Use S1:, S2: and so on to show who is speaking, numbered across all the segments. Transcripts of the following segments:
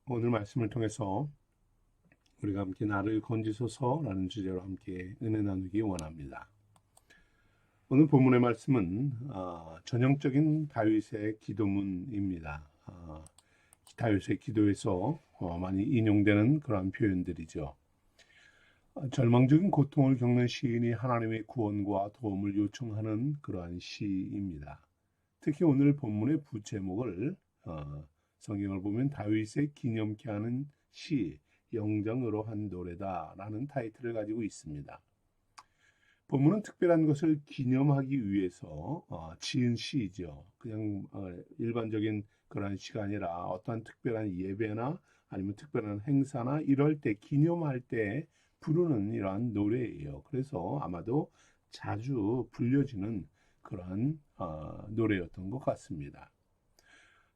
S1: 오늘 말씀을 통해서 우리가 함께 나를 건지소서라는 주제로 함께 은혜 나누기 원합니다. 오늘 본문의 말씀은 전형적인 다윗의 기도문입니다. 다윗의 기도에서 많이 인용되는 그러한 표현들이죠. 절망적인 고통을 겪는 시인이 하나님의 구원과 도움을 요청하는 그러한 시입니다. 특히 오늘 본문의 부제목을 성경을 보면 다윗의 기념케 하는 시, 영정으로 한 노래다라는 타이틀을 가지고 있습니다. 본문은 특별한 것을 기념하기 위해서 지은 시이죠. 그냥 일반적인 그런 시가 아니라 어떠한 특별한 예배나 아니면 특별한 행사나 이럴 때 기념할 때 부르는 이러한 노래예요. 그래서 아마도 자주 불려지는 그러한 노래였던 것 같습니다.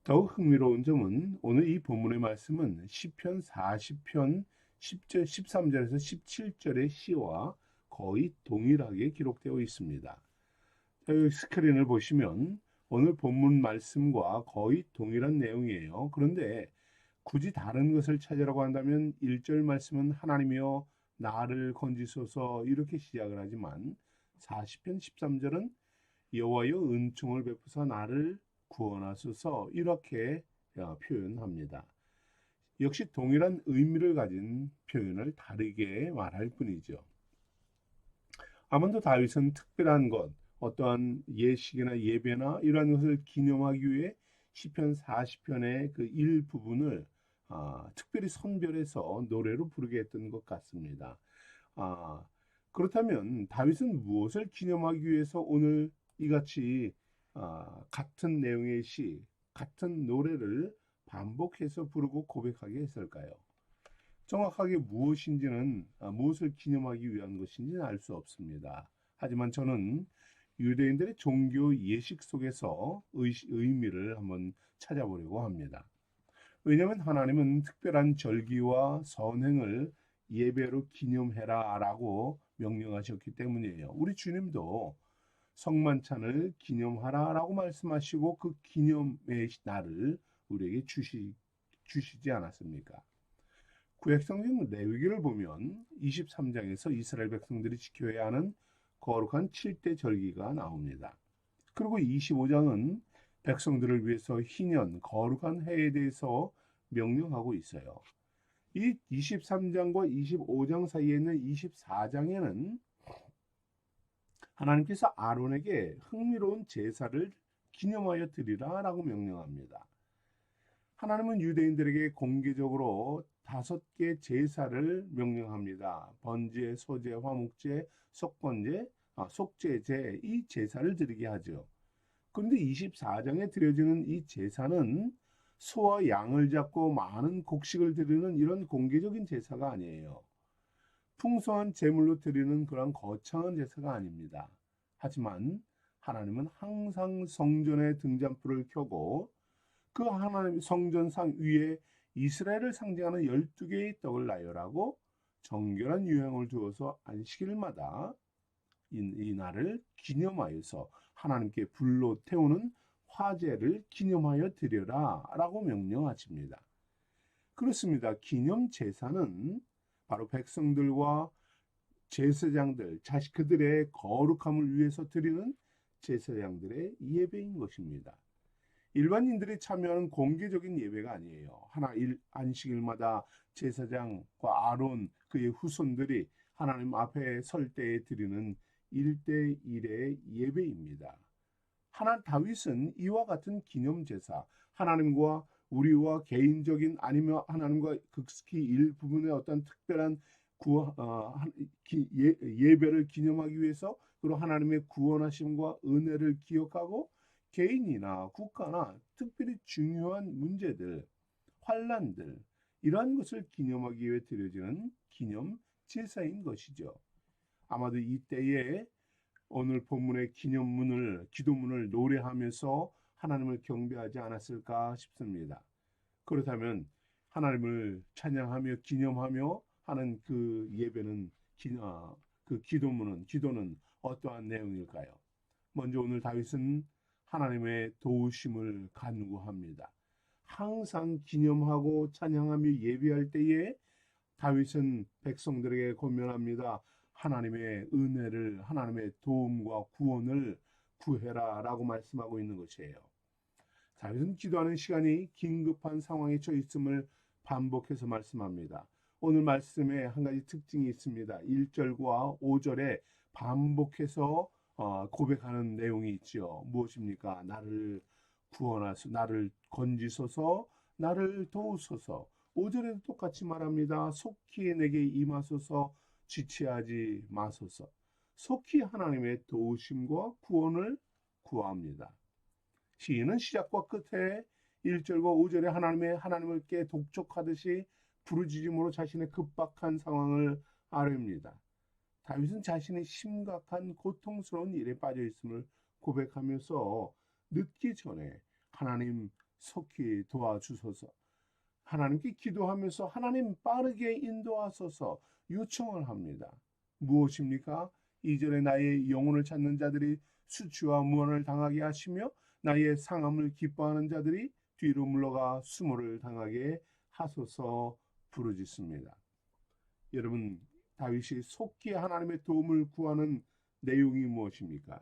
S1: 더욱 흥미로운 점은 오늘 이 본문의 말씀은 시편 40편 10절, 13절에서 17절의 시와 거의 동일하게 기록되어 있습니다. 여기 스크린을 보시면 오늘 본문 말씀과 거의 동일한 내용이에요. 그런데 굳이 다른 것을 찾으라고 한다면 1절 말씀은 하나님이여 나를 건지소서 이렇게 시작을 하지만 40편 13절은 여호와여 은총을 베푸사 나를 구원하소서 이렇게 표현합니다. 역시 동일한 의미를 가진 표현을 다르게 말할 뿐이죠. 아무도 다윗은 특별한 것, 어떠한 예식이나 예배나 이러한 것을 기념하기 위해 시편 40편의 그 일부분을 특별히 선별해서 노래로 부르게 했던 것 같습니다. 아, 그렇다면 다윗은 무엇을 기념하기 위해서 오늘 이같이 같은 내용의 시, 같은 노래를 반복해서 부르고 고백하게 했을까요? 정확하게 무엇인지는 무엇을 기념하기 위한 것인지는 알 수 없습니다. 하지만 저는 유대인들의 종교 예식 속에서 의미를 한번 찾아보려고 합니다. 왜냐하면 하나님은 특별한 절기와 선행을 예배로 기념해라 라고 명령하셨기 때문이에요. 우리 주님도 성만찬을 기념하라 라고 말씀하시고 그 기념의 날을 우리에게 주시지 않았습니까? 구약성경 레위기를 보면 23장에서 이스라엘 백성들이 지켜야 하는 거룩한 7대 절기가 나옵니다. 그리고 25장은 백성들을 위해서 희년, 거룩한 해에 대해서 명령하고 있어요. 이 23장과 25장 사이에 있는 24장에는 하나님께서 아론에게 흥미로운 제사를 기념하여 드리라 라고 명령합니다. 하나님은 유대인들에게 공개적으로 5개 제사를 명령합니다. 번제, 소제, 화목제, 속죄제 이 제사를 드리게 하죠. 그런데 24장에 드려지는 이 제사는 소와 양을 잡고 많은 곡식을 드리는 이런 공개적인 제사가 아니에요. 풍성한 제물로 드리는 그런 거창한 제사가 아닙니다. 하지만 하나님은 항상 성전의 등잔불을 켜고 그 하나님 성전상 위에 이스라엘을 상징하는 12개의 떡을 나열하고 정결한 유향을 두어서 안식일마다 이 날을 기념하여서 하나님께 불로 태우는 화제를 기념하여 드려라 라고 명령하십니다. 그렇습니다. 기념 제사는 바로 백성들과 제사장들, 그들의 거룩함을 위해서 드리는 제사장들의 예배인 것입니다. 일반인들이 참여하는 공개적인 예배가 아니에요. 안식일마다 제사장과 아론 그의 후손들이 하나님 앞에 설 때에 드리는 1대1의 예배입니다. 다윗은 이와 같은 기념 제사, 하나님과 우리와 개인적인 아니면 하나님과 극히 일부분의 어떤 특별한 예배를 기념하기 위해서 그리고 하나님의 구원하심과 은혜를 기억하고 개인이나 국가나 특별히 중요한 문제들, 환란들 이러한 것을 기념하기 위해 드려지는 기념 제사인 것이죠. 아마도 이때에 오늘 본문의 기도문을 노래하면서 하나님을 경배하지 않았을까 싶습니다. 그렇다면 하나님을 찬양하며 기념하며 하는 그 예배는 그 기도는 어떠한 내용일까요? 먼저 오늘 다윗은 하나님의 도우심을 간구합니다. 항상 기념하고 찬양하며 예배할 때에 다윗은 백성들에게 권면합니다. 하나님의 은혜를, 하나님의 도움과 구원을 구해라 라고 말씀하고 있는 것이에요. 다윗은 기도하는 시간이 긴급한 상황에 처해 있음을 반복해서 말씀합니다. 오늘 말씀에 한 가지 특징이 있습니다. 1절과 5절에 반복해서 고백하는 내용이 있죠. 무엇입니까? 나를 구원하소서, 나를 건지소서, 나를 도우소서. 5절에도 똑같이 말합니다. 속히 내게 임하소서, 지체하지 마소서. 속히 하나님의 도우심과 구원을 구합니다. 시인은 시작과 끝에 1절과 5절에 하나님께 독촉하듯이 부르짖음으로 자신의 급박한 상황을 아뢰입니다. 다윗은 자신의 심각한 고통스러운 일에 빠져 있음을 고백하면서 늦기 전에 하나님 속히 도와주소서, 하나님께 기도하면서 하나님 빠르게 인도하소서 요청을 합니다. 무엇입니까? 2절에 나의 영혼을 찾는 자들이 수치와 무언을 당하게 하시며 나의 상함을 기뻐하는 자들이 뒤로 물러가 수모를 당하게 하소서 부르짖습니다. 여러분, 다윗이 속히 하나님의 도움을 구하는 내용이 무엇입니까?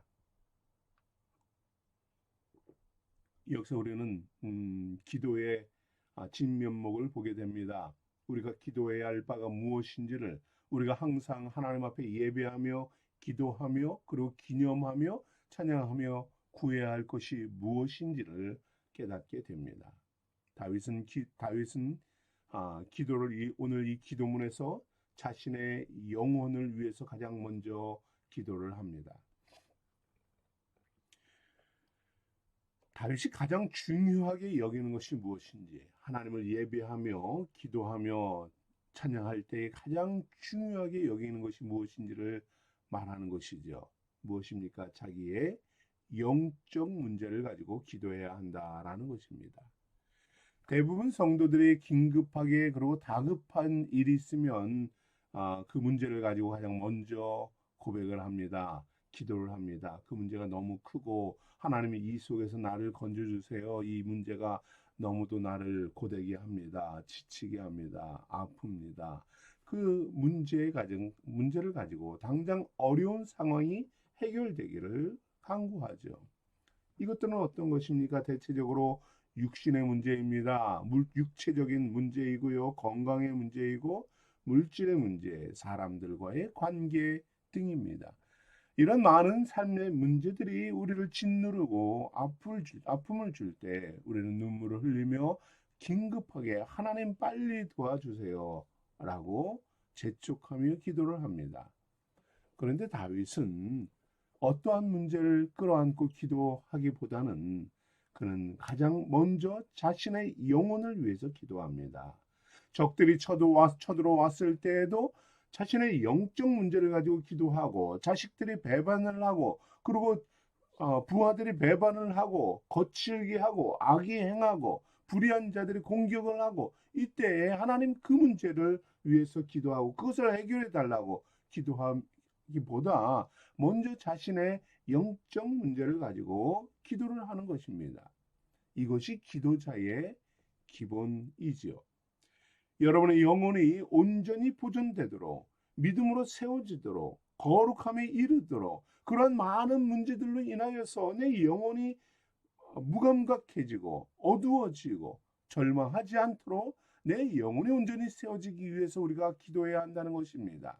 S1: 여기서 우리는 기도의 진면목을 보게 됩니다. 우리가 기도해야 할 바가 무엇인지를, 우리가 항상 하나님 앞에 예배하며 기도하며 그리고 기념하며 찬양하며 구해야 할 것이 무엇인지를 깨닫게 됩니다. 다윗은 기도를 오늘 이 기도문에서 자신의 영혼을 위해서 가장 먼저 기도를 합니다. 다윗이 가장 중요하게 여기는 것이 무엇인지, 하나님을 예배하며 기도하며 찬양할 때 가장 중요하게 여기는 것이 무엇인지를 말하는 것이죠. 무엇입니까? 자기의 영적 문제를 가지고 기도해야 한다라는 것입니다. 대부분 성도들이 긴급하게 그리고 다급한 일이 있으면 그 문제를 가지고 가장 먼저 고백을 합니다. 기도를 합니다. 그 문제가 너무 크고 하나님이 이 속에서 나를 건져주세요. 이 문제가 너무도 나를 고되게 합니다. 지치게 합니다. 아픕니다. 그 문제를 가지고 당장 어려운 상황이 해결되기를 간구하죠. 이것들은 어떤 것입니까? 대체적으로 육신의 문제입니다. 육체적인 문제이고요. 건강의 문제이고 물질의 문제, 사람들과의 관계 등입니다. 이런 많은 삶의 문제들이 우리를 짓누르고 아픔을 줄 때 우리는 눈물을 흘리며 긴급하게 하나님 빨리 도와주세요 라고 재촉하며 기도를 합니다. 그런데 다윗은 어떠한 문제를 끌어안고 기도하기보다는 그는 가장 먼저 자신의 영혼을 위해서 기도합니다. 적들이 쳐들어왔을 때에도 자신의 영적 문제를 가지고 기도하고, 자식들이 배반을 하고, 그리고 부하들이 배반을 하고 거칠게 하고 악이 행하고 불의한 자들이 공격을 하고, 이때에 하나님 그 문제를 위해서 기도하고 그것을 해결해 달라고 기도하기보다 먼저 자신의 영적 문제를 가지고 기도를 하는 것입니다. 이것이 기도자의 기본이지요. 여러분의 영혼이 온전히 보존되도록, 믿음으로 세워지도록, 거룩함에 이르도록, 그런 많은 문제들로 인하여서 내 영혼이 무감각해지고 어두워지고 절망하지 않도록 내 영혼이 온전히 세워지기 위해서 우리가 기도해야 한다는 것입니다.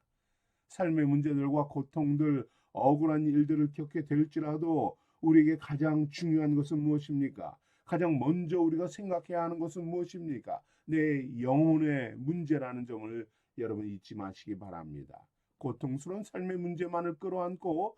S1: 삶의 문제들과 고통들, 억울한 일들을 겪게 될지라도 우리에게 가장 중요한 것은 무엇입니까? 가장 먼저 우리가 생각해야 하는 것은 무엇입니까? 내 영혼의 문제라는 점을 여러분 잊지 마시기 바랍니다. 고통스러운 삶의 문제만을 끌어안고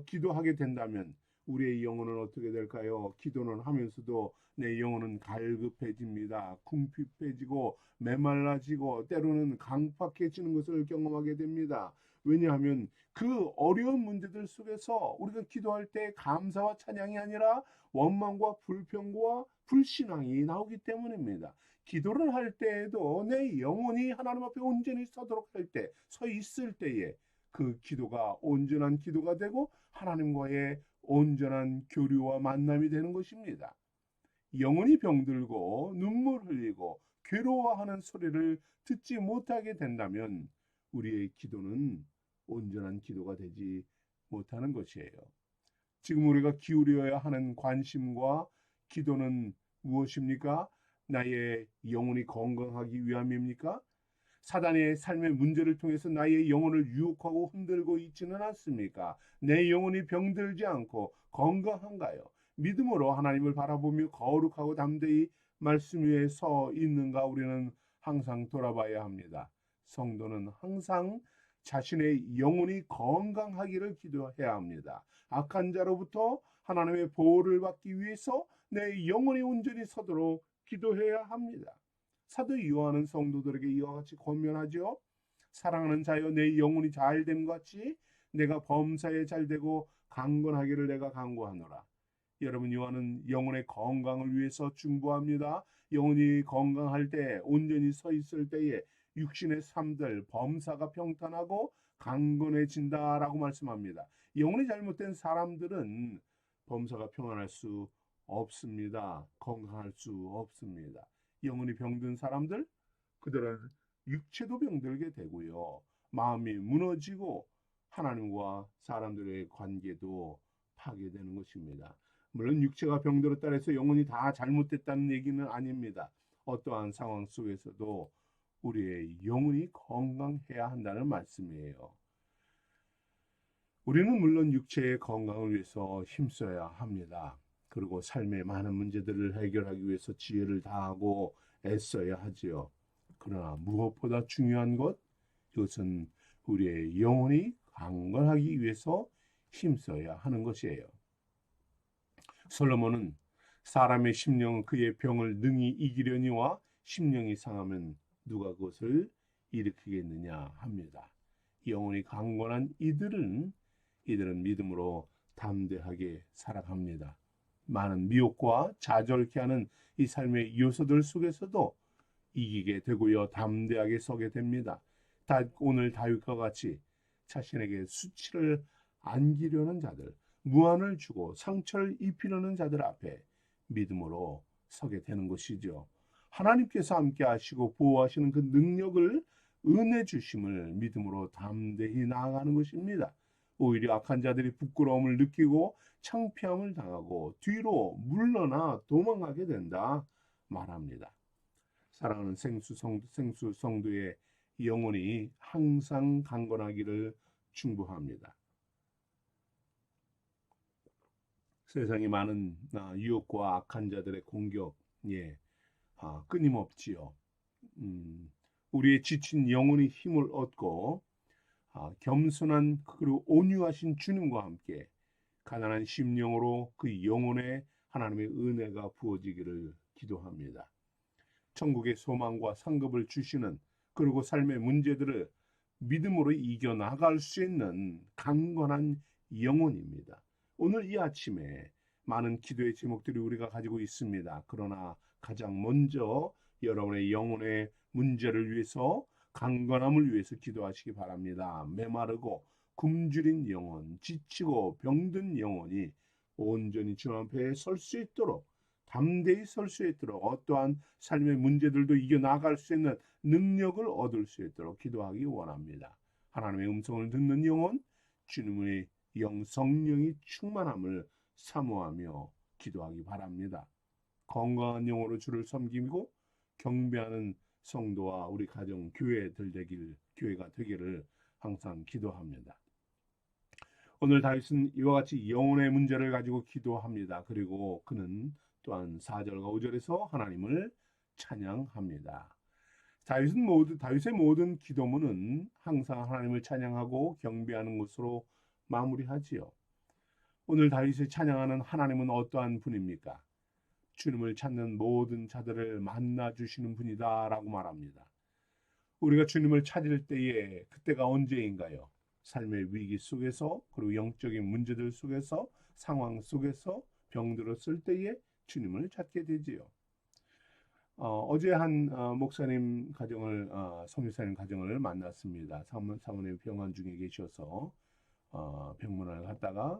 S1: 기도하게 된다면 우리의 영혼은 어떻게 될까요? 기도는 하면서도 내 영혼은 갈급해집니다. 궁핍해지고 메말라지고 때로는 강팍해지는 것을 경험하게 됩니다. 왜냐하면 그 어려운 문제들 속에서 우리가 기도할 때 감사와 찬양이 아니라 원망과 불평과 불신앙이 나오기 때문입니다. 기도를 할 때에도 내 영혼이 하나님 앞에 온전히 서 있을 때에 그 기도가 온전한 기도가 되고 하나님과의 온전한 교류와 만남이 되는 것입니다. 영원히 병들고 눈물 흘리고 괴로워하는 소리를 듣지 못하게 된다면 우리의 기도는 온전한 기도가 되지 못하는 것이에요. 지금 우리가 기울여야 하는 관심과 기도는 무엇입니까? 나의 영혼이 건강하기 위함입니까? 사단의 삶의 문제를 통해서 나의 영혼을 유혹하고 흔들고 있지는 않습니까? 내 영혼이 병들지 않고 건강한가요? 믿음으로 하나님을 바라보며 거룩하고 담대히 말씀 위에 서 있는가 우리는 항상 돌아봐야 합니다. 성도는 항상 자신의 영혼이 건강하기를 기도해야 합니다. 악한 자로부터 하나님의 보호를 받기 위해서 내 영혼이 온전히 서도록 기도해야 합니다. 사도 요한은 성도들에게 이와 같이 권면하죠. 사랑하는 자여 내 영혼이 잘됨 같이 내가 범사에 잘되고 강건하기를 내가 간구하노라. 여러분, 요한은 영혼의 건강을 위해서 중보합니다. 영혼이 건강할 때, 온전히 서 있을 때에 육신의 삶들 범사가 평탄하고 강건해진다라고 말씀합니다. 영혼이 잘못된 사람들은 범사가 평안할 수 없습니다. 건강할 수 없습니다. 영혼이 병든 사람들, 그들은 육체도 병들게 되고요. 마음이 무너지고 하나님과 사람들의 관계도 파괴되는 것입니다. 물론 육체가 병들었다 해서 영혼이 다 잘못됐다는 얘기는 아닙니다. 어떠한 상황 속에서도 우리의 영혼이 건강해야 한다는 말씀이에요. 우리는 물론 육체의 건강을 위해서 힘써야 합니다. 그리고 삶의 많은 문제들을 해결하기 위해서 지혜를 다하고 애써야 하지요. 그러나 무엇보다 중요한 것, 이것은 우리의 영혼이 강건하기 위해서 힘써야 하는 것이에요. 솔로몬은 사람의 심령은 그의 병을 능히 이기려니와 심령이 상하면 누가 그것을 일으키겠느냐 합니다. 영혼이 강건한 이들은 믿음으로 담대하게 살아갑니다. 많은 미혹과 좌절케 하는 이 삶의 요소들 속에서도 이기게 되고요. 담대하게 서게 됩니다. 오늘 다윗과 같이 자신에게 수치를 안기려는 자들, 무한을 주고 상처를 입히려는 자들 앞에 믿음으로 서게 되는 것이죠. 하나님께서 함께 하시고 보호하시는 그 능력을, 은혜 주심을 믿음으로 담대히 나아가는 것입니다. 오히려 악한 자들이 부끄러움을 느끼고 창피함을 당하고 뒤로 물러나 도망가게 된다 말합니다. 사랑하는 생수 성도의 영혼이 항상 강건하기를 충고합니다. 세상에 많은 유혹과 악한 자들의 공격, 끊임없지요. 우리의 지친 영혼이 힘을 얻고 겸손한 그리고 온유하신 주님과 함께 가난한 심령으로 그 영혼에 하나님의 은혜가 부어지기를 기도합니다. 천국의 소망과 상급을 주시는, 그리고 삶의 문제들을 믿음으로 이겨나갈 수 있는 강건한 영혼입니다. 오늘 이 아침에 많은 기도의 제목들이 우리가 가지고 있습니다. 그러나 가장 먼저 여러분의 영혼의 문제를 위해서, 강건함을 위해서 기도하시기 바랍니다. 메마르고 굶주린 영혼, 지치고 병든 영혼이 온전히 주 앞에 설 수 있도록, 담대히 설 수 있도록, 어떠한 삶의 문제들도 이겨나갈 수 있는 능력을 얻을 수 있도록 기도하기 원합니다. 하나님의 음성을 듣는 영혼, 주님의 성령이 충만함을 사모하며 기도하기 바랍니다. 건강한 영혼으로 주를 섬기고 경배하는 성도와 우리 가정, 교회가 되기를 항상 기도합니다. 오늘 다윗은 이와 같이 영혼의 문제를 가지고 기도합니다. 그리고 그는 또한 4절과 5절에서 하나님을 찬양합니다. 다윗의 모든 기도문은 항상 하나님을 찬양하고 경배하는 것으로 마무리하지요. 오늘 다윗이 찬양하는 하나님은 어떠한 분입니까? 주님을 찾는 모든 자들을 만나 주시는 분이다라고 말합니다. 우리가 주님을 찾을 때에 그때가 언제인가요? 삶의 위기 속에서, 그리고 영적인 문제들 속에서, 상황 속에서 병들었을 때에 주님을 찾게 되지요. 어제 한 목사님 가정을, 성교사님 가정을 만났습니다. 사모님 병원 중에 계셔서 병문안을 갔다가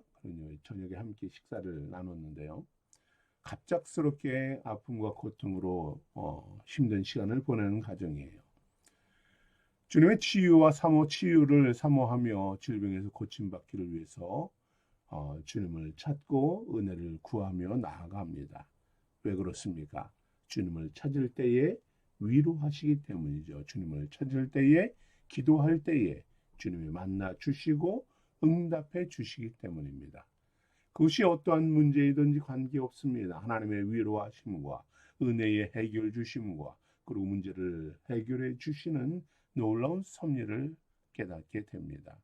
S1: 저녁에 함께 식사를 나눴는데요. 갑작스럽게 아픔과 고통으로 힘든 시간을 보내는 가정이에요. 주님의 치유를 사모하며 질병에서 고침받기를 위해서 주님을 찾고 은혜를 구하며 나아갑니다. 왜 그렇습니까? 주님을 찾을 때에 위로하시기 때문이죠. 주님을 찾을 때에, 기도할 때에 주님이 만나 주시고 응답해 주시기 때문입니다. 그것이 어떠한 문제이든지 관계없습니다. 하나님의 위로하심과 은혜의 해결 주심과 그리고 문제를 해결해 주시는 놀라운 섭리를 깨닫게 됩니다.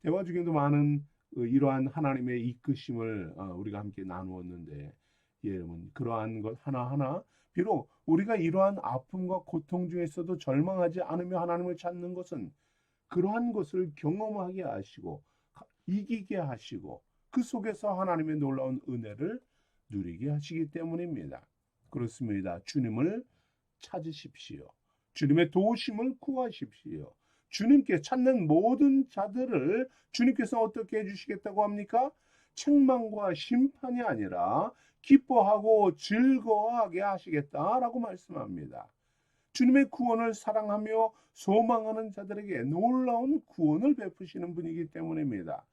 S1: 대화 중에도 많은 이러한 하나님의 이끄심을 우리가 함께 나누었는데, 여러분 그러한 것 하나하나, 비록 우리가 이러한 아픔과 고통 중에서도 절망하지 않으며 하나님을 찾는 것은 그러한 것을 경험하게 하시고 이기게 하시고 그 속에서 하나님의 놀라운 은혜를 누리게 하시기 때문입니다. 그렇습니다. 주님을 찾으십시오. 주님의 도우심을 구하십시오. 주님께 찾는 모든 자들을 주님께서 어떻게 해주시겠다고 합니까? 책망과 심판이 아니라 기뻐하고 즐거워하게 하시겠다라고 말씀합니다. 주님의 구원을 사랑하며 소망하는 자들에게 놀라운 구원을 베푸시는 분이기 때문입니다.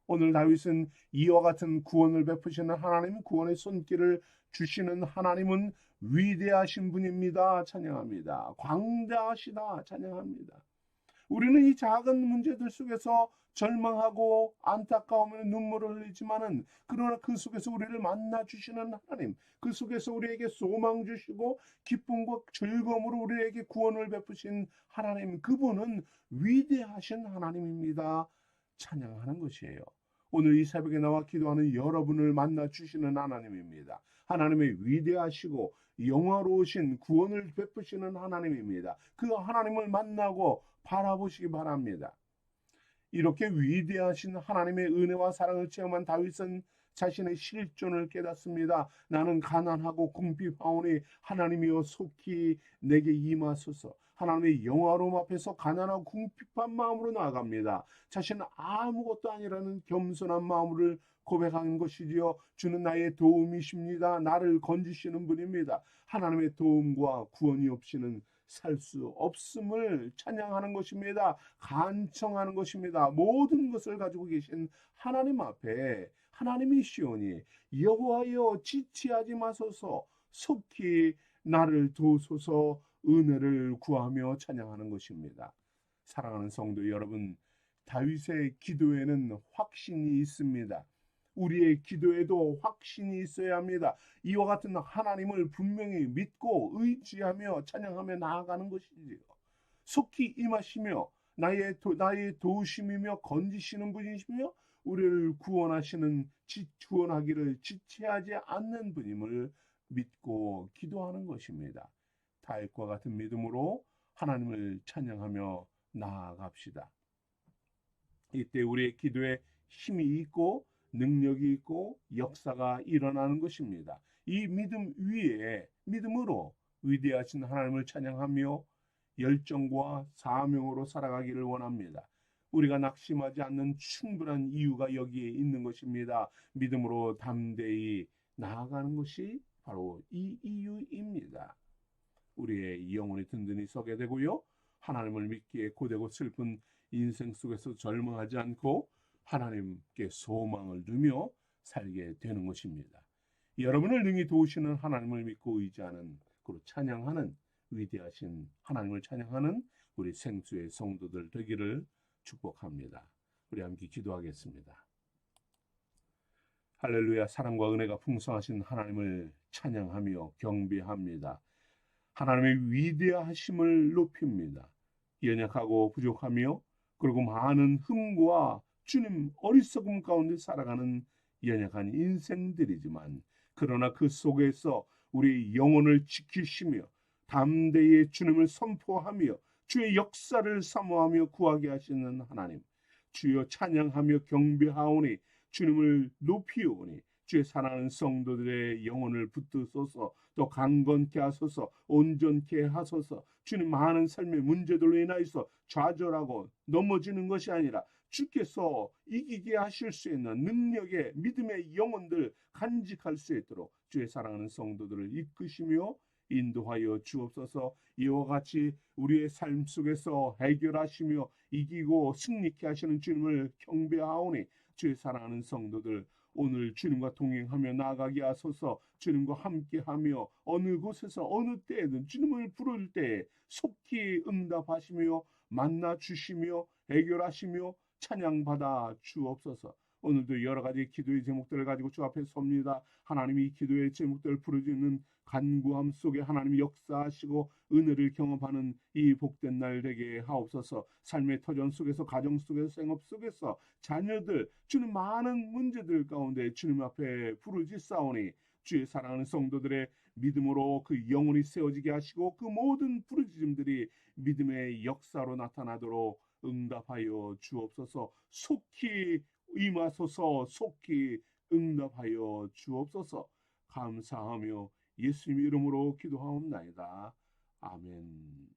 S1: 오늘 다윗은 이와 같은 구원을 베푸시는 하나님, 구원의 손길을 주시는 하나님은 위대하신 분입니다. 찬양합니다. 광대하시다. 찬양합니다. 우리는 이 작은 문제들 속에서 절망하고 안타까우며 눈물을 흘리지만은, 그러나 그 속에서 우리를 만나 주시는 하나님, 그 속에서 우리에게 소망 주시고 기쁨과 즐거움으로 우리에게 구원을 베푸신 하나님, 그분은 위대하신 하나님입니다. 찬양하는 것이에요. 오늘 이 새벽에 나와 기도하는 여러분을 만나 주시는 하나님입니다. 하나님의 위대하시고 영화로우신 구원을 베푸시는 하나님입니다. 그 하나님을 만나고 바라보시기 바랍니다. 이렇게 위대하신 하나님의 은혜와 사랑을 체험한 다윗은 자신의 실존을 깨닫습니다. 나는 가난하고 궁핍하오니 하나님이여 속히 내게 임하소서. 하나님의 영화로움 앞에서 가난하고 궁핍한 마음으로 나아갑니다. 자신은 아무것도 아니라는 겸손한 마음을 고백하는 것이지요. 주는 나의 도움이십니다. 나를 건지시는 분입니다. 하나님의 도움과 구원이 없이는 살 수 없음을 찬양하는 것입니다. 간청하는 것입니다. 모든 것을 가지고 계신 하나님 앞에 하나님이시오니 여호와여 지체하지 마소서, 속히 나를 도우소서 은혜를 구하며 찬양하는 것입니다. 사랑하는 성도 여러분, 다윗의 기도에는 확신이 있습니다. 우리의 기도에도 확신이 있어야 합니다. 이와 같은 하나님을 분명히 믿고 의지하며 찬양하며 나아가는 것이지요. 속히 임하시며 나의 도우심이며 건지시는 분이시며 우리를 구원하기를 지체하지 않는 분임을 믿고 기도하는 것입니다. 다윗과 같은 믿음으로 하나님을 찬양하며 나아갑시다. 이때 우리의 기도에 힘이 있고 능력이 있고 역사가 일어나는 것입니다. 이 믿음 위에 믿음으로 위대하신 하나님을 찬양하며 열정과 사명으로 살아가기를 원합니다. 우리가 낙심하지 않는 충분한 이유가 여기에 있는 것입니다. 믿음으로 담대히 나아가는 것이 바로 이 이유입니다. 우리의 영혼이 든든히 서게 되고요. 하나님을 믿기에 고되고 슬픈 인생 속에서 절망하지 않고 하나님께 소망을 두며 살게 되는 것입니다. 여러분을 능히 도우시는 하나님을 믿고 의지하는, 그리고 찬양하는, 위대하신 하나님을 찬양하는 우리 생수의 성도들 되기를 축복합니다. 우리 함께 기도하겠습니다. 할렐루야. 사랑과 은혜가 풍성하신 하나님을 찬양하며 경배합니다. 하나님의 위대하심을 높입니다. 연약하고 부족하며 그리고 많은 흠과 주님 어리석음 가운데 살아가는 연약한 인생들이지만, 그러나 그 속에서 우리의 영혼을 지키시며 담대히 주님을 선포하며 주의 역사를 사모하며 구하게 하시는 하나님, 주여 찬양하며 경배하오니 주님을 높이오니 주의 사랑하는 성도들의 영혼을 붙드소서, 또 강건케 하소서, 온전케 하소서. 주님, 많은 삶의 문제들로 인하여서 좌절하고 넘어지는 것이 아니라 주께서 이기게 하실 수 있는 능력의 믿음의 영혼들 간직할 수 있도록 주의 사랑하는 성도들을 이끄시며 인도하여 주옵소서. 이와 같이 우리의 삶 속에서 해결하시며 이기고 승리케 하시는 주님을 경배하오니 주의 사랑하는 성도들 오늘 주님과 동행하며 나아가게 하소서. 주님과 함께하며 어느 곳에서 어느 때에든 주님을 부를 때에 속히 응답하시며 만나 주시며 해결하시며 찬양받아 주옵소서. 오늘도 여러 가지 기도의 제목들을 가지고 주 앞에 섭니다. 하나님이 이 기도의 제목들을 부르짖는 간구함 속에 하나님이 역사하시고 은혜를 경험하는 이 복된 날 되게 하옵소서. 삶의 터전 속에서 가정 속에서 생업 속에서 자녀들 주는 많은 문제들 가운데 주님 앞에 부르짖사오니 주의 사랑하는 성도들의 믿음으로 그 영혼이 세워지게 하시고 그 모든 부르짖음들이 믿음의 역사로 나타나도록 응답하여 주옵소서. 속히 임하소서. 속히 응답하여 주옵소서. 감사하며 예수님 이름으로 기도하옵나이다. 아멘.